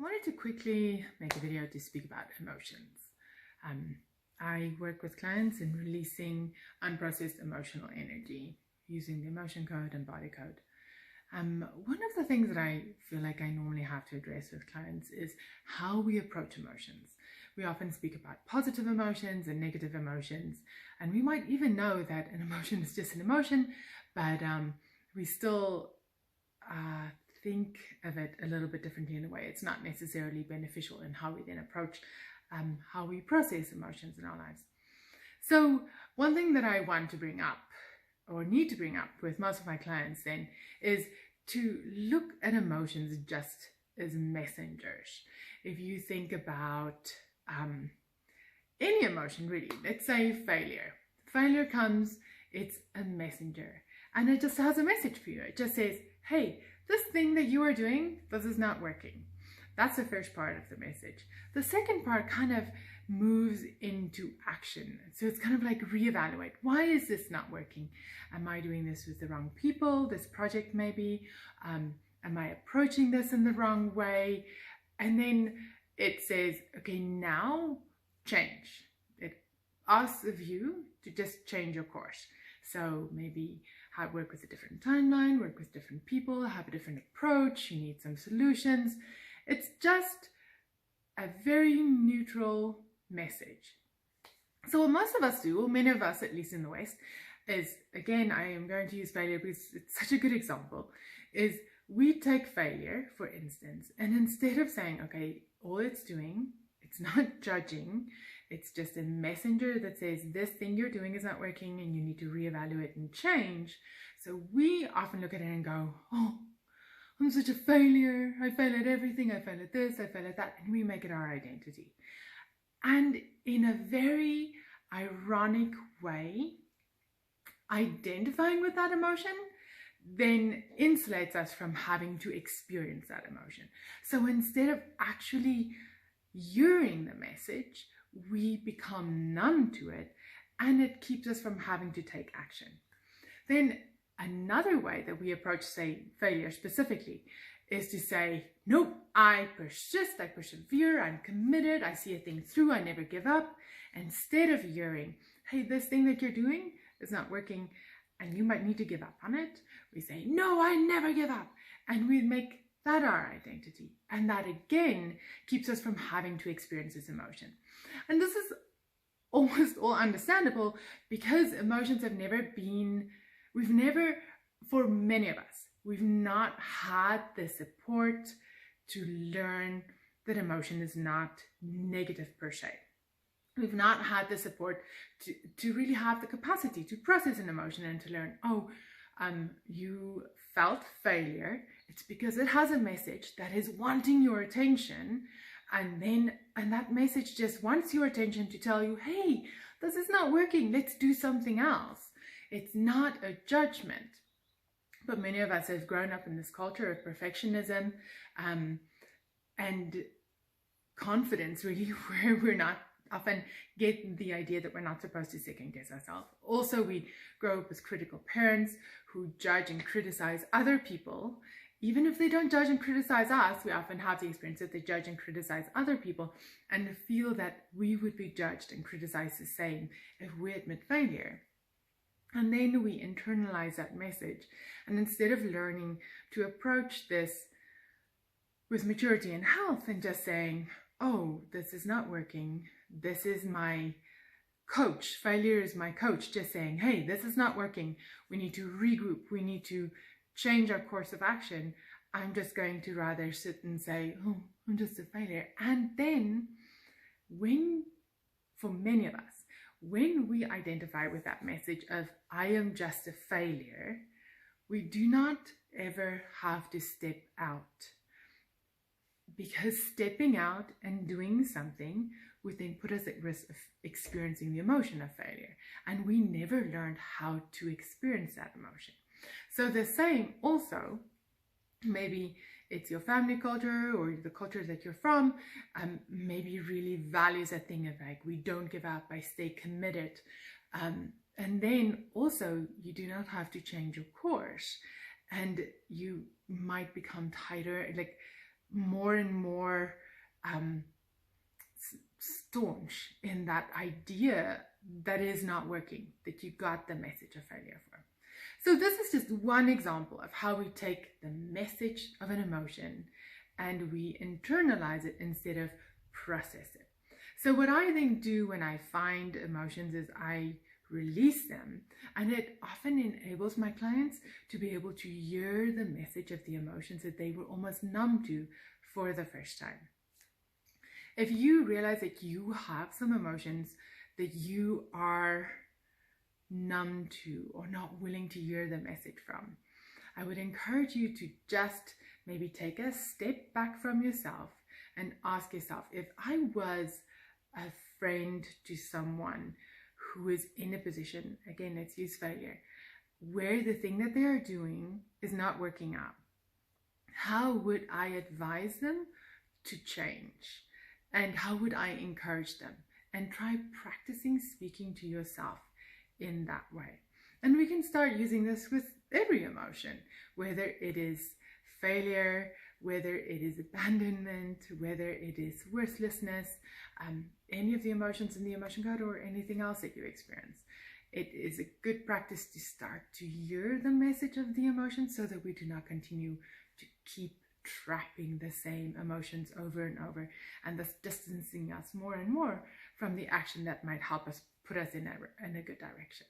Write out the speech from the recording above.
I wanted to quickly make a video to speak about emotions. I work with clients in releasing unprocessed emotional energy using the emotion code and body code. One of the things that I feel like I normally have to address with clients is how we approach emotions. We often speak about positive emotions and negative emotions, and we might even know that an emotion is just an emotion, but we still think of it a little bit differently in a way. It's not necessarily beneficial in how we then approach how we process emotions in our lives. So one thing that I want to bring up or need to bring up with most of my clients then is to look at emotions just as messengers. If you think about any emotion really, let's say failure. Failure comes, it's a messenger, and it just has a message for you. It just says, hey, this thing that you are doing, this is not working. That's the first part of the message. The second part kind of moves into action. So it's kind of like reevaluate. Why is this not working? Am I doing this with the wrong people? This project maybe? Am I approaching this in the wrong way? And then it says, okay, now change. It asks of you to just change your course. So maybe work with a different timeline, work with different people, have a different approach, you need some solutions. It's just a very neutral message. So what most of us do, or many of us at least in the West, is, again, I am going to use failure because it's such a good example, is we take failure, for instance, and instead of saying, okay, all it's doing, it's not judging, it's just a messenger that says this thing you're doing is not working and you need to reevaluate and change. So we often look at it and go, oh, I'm such a failure. I fail at everything. I fail at this, I fail at that. And we make it our identity. And in a very ironic way, identifying with that emotion then insulates us from having to experience that emotion. So instead of actually hearing the message, we become numb to it, and it keeps us from having to take action. Then another way that we approach, say, failure specifically is to say, nope, I persist, I persevere, I'm committed, I see a thing through, I never give up. Instead of hearing, hey, this thing that you're doing is not working and you might need to give up on it, we say, no, I never give up. And we make that our identity. And that again keeps us from having to experience this emotion. And this is almost all understandable because emotions have never been, for many of us, we've not had the support to learn that emotion is not negative per se. We've not had the support to really have the capacity to process an emotion and to learn, oh, you felt failure. It's because it has a message that is wanting your attention, and that message just wants your attention to tell you, hey, this is not working, let's do something else. It's not a judgment. But many of us have grown up in this culture of perfectionism and confidence, really, where we're not often get the idea that we're not supposed to second guess ourselves. Also, we grow up with critical parents who judge and criticize other people. Even if they don't judge and criticize us, we often have the experience that they judge and criticize other people and feel that we would be judged and criticized the same if we admit failure. And then we internalize that message. And instead of learning to approach this with maturity and health and just saying, oh, this is not working, this is my coach, failure is my coach, just saying, hey, this is not working, we need to regroup, we need to change our course of action, I'm just going to rather sit and say, oh, I'm just a failure. And then for many of us, when we identify with that message of I am just a failure, we do not ever have to step out. Because stepping out and doing something would then put us at risk of experiencing the emotion of failure. And we never learned how to experience that emotion. So the same also, maybe it's your family culture or the culture that you're from, maybe really values that thing of like, we don't give up, I stay committed. And then also you do not have to change your course, and you might become tighter, like more and more staunch in that idea that is not working, that you got the message of failure for. So this is just one example of how we take the message of an emotion and we internalize it instead of process it. So what I then do when I find emotions is I release them, and it often enables my clients to be able to hear the message of the emotions that they were almost numb to for the first time. If you realize that you have some emotions that you are numb to or not willing to hear the message from, I would encourage you to just maybe take a step back from yourself and ask yourself, if I was a friend to someone who is in a position, again, let's use failure, where the thing that they are doing is not working out, how would I advise them to change? And how would I encourage them? And try practicing speaking to yourself in that way. And we can start using this with every emotion, whether it is failure, whether it is abandonment, whether it is worthlessness, any of the emotions in the emotion code, or anything else that you experience. It is a good practice to start to hear the message of the emotion so that we do not continue to keep trapping the same emotions over and over, and thus distancing us more and more from the action that might help us put us in a good direction.